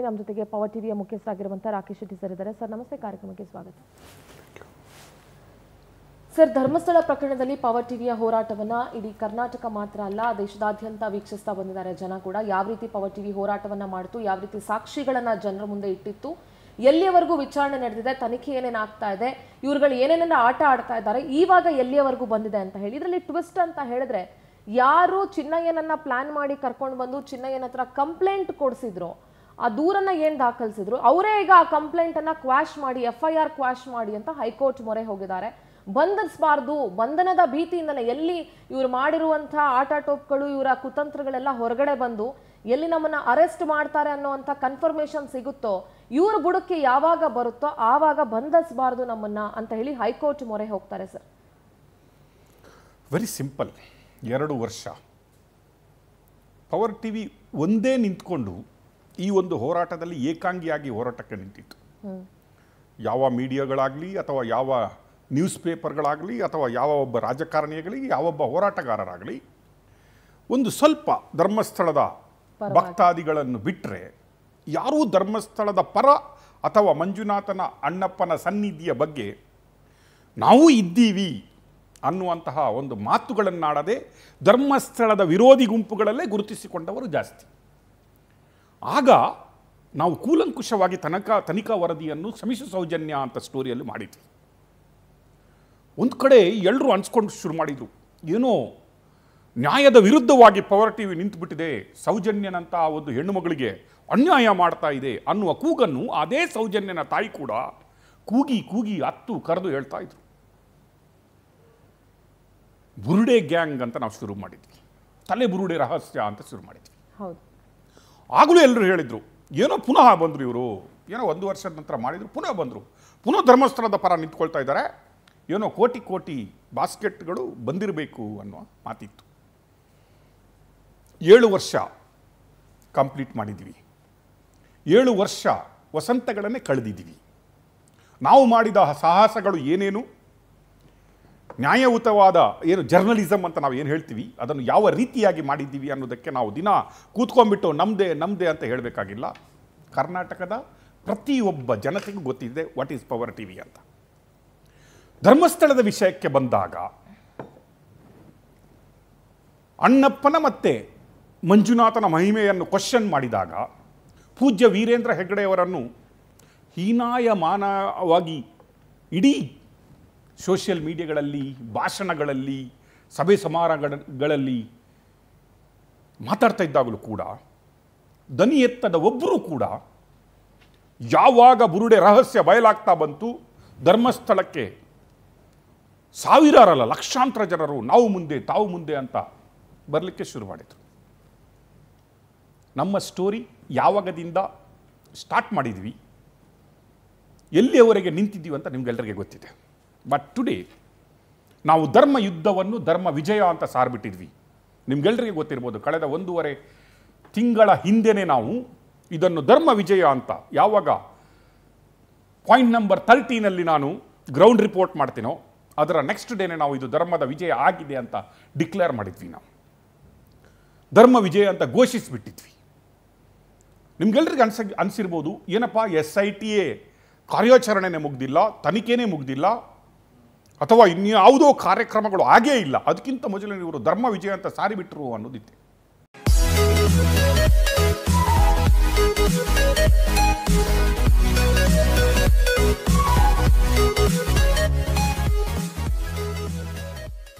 ನಮ್ಮ ಜೊತೆಗೆ ಪವರ್ ಟಿವಿಯ ಮುಖ್ಯಸ್ಥರಾಗಿರುವಂತಹ ರಾಕೇಶ್ ಶೆಟ್ಟಿ ಸರ್ ಇದ್ದಾರೆ. ಸರ್ ನಮಸ್ತೆ, ಕಾರ್ಯಕ್ರಮಕ್ಕೆ ಸ್ವಾಗತ. ಸರ್, ಧರ್ಮಸ್ಥಳ ಪ್ರಕರಣದಲ್ಲಿ ಪವರ್ ಟಿವಿಯ ಹೋರಾಟವನ್ನ ಇಡೀ ಕರ್ನಾಟಕ ಮಾತ್ರ ಅಲ್ಲ, ದೇಶದಾದ್ಯಂತ ವೀಕ್ಷಿಸ್ತಾ ಬಂದಿದ್ದಾರೆ ಜನ ಕೂಡ. ಯಾವ ರೀತಿ ಪವರ್ ಟಿವಿ ಹೋರಾಟವನ್ನ ಮಾಡಿತು, ಯಾವ ರೀತಿ ಸಾಕ್ಷಿಗಳನ್ನ ಜನರ ಮುಂದೆ ಇಟ್ಟಿತ್ತು, ಎಲ್ಲಿಯವರೆಗೂ ವಿಚಾರಣೆ ನಡೆದಿದೆ, ತನಿಖೆ ಏನೇನಾಗ್ತಾ ಇದೆ, ಇವ್ರುಗಳು ಏನೇನೆಲ್ಲ ಆಟ ಆಡ್ತಾ ಇದ್ದಾರೆ, ಇವಾಗ ಎಲ್ಲಿಯವರೆಗೂ ಬಂದಿದೆ ಅಂತ ಹೇಳಿ. ಇದರಲ್ಲಿ ಟ್ವಿಸ್ಟ್ ಅಂತ ಹೇಳಿದ್ರೆ, ಯಾರು ಚಿನ್ನಯ್ಯನನ್ನ ಪ್ಲಾನ್ ಮಾಡಿ ಕರ್ಕೊಂಡು ಬಂದು ಚಿನ್ನಯ್ಯನ ಹತ್ರ ಕಂಪ್ಲೇಂಟ್ ಕೊಡಿಸಿದ್ರು, ಆ ದೂರನ್ನ ಏನ್ ದಾಖಲಿಸಿದ್ರು, ಅವರೇ ಈಗ ಆ ಕಂಪ್ಲೇಂಟ್ ಅನ್ನ ಕ್ವಾಶ್ ಮಾಡಿ, FIR ಕ್ವಾಶ್ ಮಾಡಿ ಅಂತ ಹೈಕೋರ್ಟ್ ಮೊರೆ ಹೋಗಿದ್ದಾರೆ. ಬಂಧಿಸಬಾರ್ದು, ಬಂಧನದ ಭೀತಿಯಿಂದಲೇ ಎಲ್ಲಿ ಇವ್ರು ಮಾಡಿರುವಂತಹ ಆಟಾಟೋಪ್ಗಳು, ಇವರ ಕುತಂತ್ರಗಳೆಲ್ಲ ಹೊರಗಡೆ ಬಂದು ಎಲ್ಲಿ ನಮ್ಮನ್ನ ಅರೆಸ್ಟ್ ಮಾಡ್ತಾರೆ ಅನ್ನೋಂಥ ಕನ್ಫರ್ಮೇಶನ್ ಸಿಗುತ್ತೋ, ಇವ್ರ ಬುಡಕ್ಕೆ ಯಾವಾಗ ಬರುತ್ತೋ ಆವಾಗ ಬಂಧಿಸಬಾರ್ದು ನಮ್ಮನ್ನ ಅಂತ ಹೇಳಿ ಹೈಕೋರ್ಟ್ ಮೊರೆ ಹೋಗ್ತಾರೆ. Sir, very simple. 2 ವರ್ಷ ಪವರ್ ಟಿವಿ ಒಂದೇ ನಿಂತ್ಕೊಂಡು ಈ ಒಂದು ಹೋರಾಟದಲ್ಲಿ ಏಕಾಂಗಿಯಾಗಿ ಹೋರಾಟಕ್ಕೆ ನಿಂತಿತ್ತು. ಯಾವ ಮೀಡಿಯಾಗಳಾಗಲಿ ಅಥವಾ ಯಾವ ನ್ಯೂಸ್ ಪೇಪರ್ಗಳಾಗಲಿ ಅಥವಾ ಯಾವ ಒಬ್ಬ ರಾಜಕಾರಣಿಯಾಗಲಿ ಯಾವೊಬ್ಬ ಹೋರಾಟಗಾರರಾಗಲಿ ಒಂದು ಸ್ವಲ್ಪ ಧರ್ಮಸ್ಥಳದ ಭಕ್ತಾದಿಗಳನ್ನು ಬಿಟ್ಟರೆ ಯಾರೂ ಧರ್ಮಸ್ಥಳದ ಪರ ಅಥವಾ ಮಂಜುನಾಥನ ಅಣ್ಣಪ್ಪನ ಸನ್ನಿಧಿಯ ಬಗ್ಗೆ ನಾವು ಇದ್ದೀವಿ ಅನ್ನುವಂತಹ ಒಂದು ಮಾತುಗಳನ್ನಾಡದೆ ಧರ್ಮಸ್ಥಳದ ವಿರೋಧಿ ಗುಂಪುಗಳಲ್ಲೇ ಗುರುತಿಸಿಕೊಂಡವರು ಜಾಸ್ತಿ. ಆಗ ನಾವು ಕೂಲಂಕುಷವಾಗಿ ತನಿಖಾ ವರದಿಯನ್ನು ಶ್ರಮಿಸು ಸೌಜನ್ಯ ಅಂತ ಸ್ಟೋರಿಯಲ್ಲಿ ಮಾಡಿದ್ವಿ. ಒಂದು ಕಡೆ ಎಲ್ಲರೂ ಅನ್ಸ್ಕೊಂಡು ಶುರು ಮಾಡಿದರು, ಏನೋ ನ್ಯಾಯದ ವಿರುದ್ಧವಾಗಿ ಪವರ್ ಟಿವಿ ನಿಂತುಬಿಟ್ಟಿದೆ, ಸೌಜನ್ಯನಂಥ ಒಂದು ಹೆಣ್ಣು ಮಗಳಿಗೆ ಅನ್ಯಾಯ ಮಾಡ್ತಾ ಇದೆ ಅನ್ನುವ ಕೂಗನ್ನು ಅದೇ ಸೌಜನ್ಯನ ತಾಯಿ ಕೂಡ ಕೂಗಿ ಕೂಗಿ ಅತ್ತು ಕರೆದು ಹೇಳ್ತಾ ಇದ್ರು. ಬುರುಡೆ ಗ್ಯಾಂಗ್ ಅಂತ ನಾವು ಶುರು ಮಾಡಿದ್ವಿ, ತಲೆ ಬುರುಡೆ ರಹಸ್ಯ ಅಂತ ಶುರು ಮಾಡಿದ್ವಿ. ಆಗಲೂ ಎಲ್ಲರೂ ಹೇಳಿದರು, ಏನೋ ಪುನಃ ಬಂದರು ಇವರು, ಏನೋ 1 ವರ್ಷದ ನಂತರ ಮಾಡಿದರು, ಪುನಃ ಬಂದರು, ಪುನಃ ಧರ್ಮಸ್ಥಳದ ಪರ ನಿಂತ್ಕೊಳ್ತಾ ಇದ್ದಾರೆ, ಏನೋ ಕೋಟಿ ಕೋಟಿ ಬಾಸ್ಕೆಟ್ಗಳು ಬಂದಿರಬೇಕು ಅನ್ನೋ ಮಾತಿತ್ತು. 7 ವರ್ಷ ಕಂಪ್ಲೀಟ್ ಮಾಡಿದ್ದೀವಿ. 7 ವರ್ಷ ವಸಂತಗಳನ್ನೇ ಕಳೆದಿದ್ದೀವಿ. ನಾವು ಮಾಡಿದ ಸಾಹಸಗಳು ಏನೇನು, ನ್ಯಾಯಯುತವಾದ ಏನು ಜರ್ನಲಿಸಮ್ ಅಂತ ನಾವು ಏನು ಹೇಳ್ತೀವಿ, ಅದನ್ನು ಯಾವ ರೀತಿಯಾಗಿ ಮಾಡಿದ್ದೀವಿ ಅನ್ನೋದಕ್ಕೆ ನಾವು ದಿನ ಕೂತ್ಕೊಂಡ್ಬಿಟ್ಟು ನಮ್ಮದೇ ಅಂತ ಹೇಳಬೇಕಾಗಿಲ್ಲ. ಕರ್ನಾಟಕದ ಪ್ರತಿಯೊಬ್ಬ ಜನತೆಗೂ ಗೊತ್ತಿದೆ ವಾಟ್ ಈಸ್ ಪವರ್ ಟಿವಿ ಅಂತ. ಧರ್ಮಸ್ಥಳದ ವಿಷಯಕ್ಕೆ ಬಂದಾಗ ಅಣ್ಣಪ್ಪನ ಮತ್ತು ಮಂಜುನಾಥನ ಮಹಿಮೆಯನ್ನು ಕ್ವಶನ್ ಮಾಡಿದಾಗ ಪೂಜ್ಯ ವೀರೇಂದ್ರ ಹೆಗ್ಗಡೆಯವರನ್ನು ಹೀನಾಯಮಾನವಾಗಿ ಇಡೀ ಸೋಷಿಯಲ್ ಮೀಡಿಯಾಗಳಲ್ಲಿ, ಭಾಷಣಗಳಲ್ಲಿ, ಸಭೆ ಸಮಾರಂಭಗಳಲ್ಲಿ ಮಾತಾಡ್ತಾ ಇದ್ದಾಗಲೂ ಕೂಡ ದನಿ ಎತ್ತದ ಒಬ್ಬರೂ ಕೂಡ ಯಾವಾಗ ಬುರುಡೆ ರಹಸ್ಯ ಬಯಲಾಗ್ತಾ ಬಂತು, ಧರ್ಮಸ್ಥಳಕ್ಕೆ ಸಾವಿರಾರಲ್ಲ ಲಕ್ಷಾಂತರ ಜನರು ನಾವು ಮುಂದೆ ತಾವು ಮುಂದೆ ಅಂತ ಬರಲಿಕ್ಕೆ ಶುರು ಮಾಡಿದರು. ನಮ್ಮ ಸ್ಟೋರಿ ಯಾವಾಗದಿಂದ ಸ್ಟಾರ್ಟ್ ಮಾಡಿದ್ವಿ, ಎಲ್ಲಿಯವರೆಗೆ ನಿಂತಿದ್ದೀವಿ ಅಂತ ನಿಮ್ಗೆಲ್ಲರಿಗೆ ಗೊತ್ತಿದೆ. ಬಟ್ ಟುಡೇ ನಾವು ಧರ್ಮ ಯುದ್ಧವನ್ನು ಧರ್ಮ ವಿಜಯ ಅಂತ ಸಾರ್ಬಿಟ್ಟಿದ್ವಿ. ನಿಮ್ಗೆಲ್ಲರಿಗೆ ಗೊತ್ತಿರ್ಬೋದು, ಕಳೆದ 1.5 ತಿಂಗಳ ಹಿಂದೆನೇ ನಾವು ಇದನ್ನು ಧರ್ಮ ವಿಜಯ ಅಂತ, ಯಾವಾಗ ಪಾಯಿಂಟ್ ನಂಬರ್ 13ನಲ್ಲಿ ನಾನು ಗ್ರೌಂಡ್ ರಿಪೋರ್ಟ್ ಮಾಡ್ತೀನೋ ಅದರ ನೆಕ್ಸ್ಟ್ ಡೇನೇ ನಾವು ಇದು ಧರ್ಮದ ವಿಜಯ ಆಗಿದೆ ಅಂತ ಡಿಕ್ಲೇರ್ ಮಾಡಿದ್ವಿ. ನಾವು ಧರ್ಮ ವಿಜಯ ಅಂತ ಘೋಷಿಸಿಬಿಟ್ಟಿದ್ವಿ. ನಿಮ್ಗೆಲ್ಲರಿಗೆ ಅನಿಸಿರ್ಬೋದು, ಏನಪ್ಪ SITA ಕಾರ್ಯಾಚರಣೆನೇ ಮುಗ್ದಿಲ್ಲ, ತನಿಖೆನೇ ಮುಗ್ದಿಲ್ಲ, ಅಥವಾ ಇನ್ಯಾವುದೋ ಕಾರ್ಯಕ್ರಮಗಳು ಆಗೇ ಇಲ್ಲ, ಅದಕ್ಕಿಂತ ಮೊದಲೇ ಇವರು ಧರ್ಮ ವಿಜಯ ಅಂತ ಸಾರಿಬಿಟ್ರು ಅನ್ನೋದಿತ್ತು.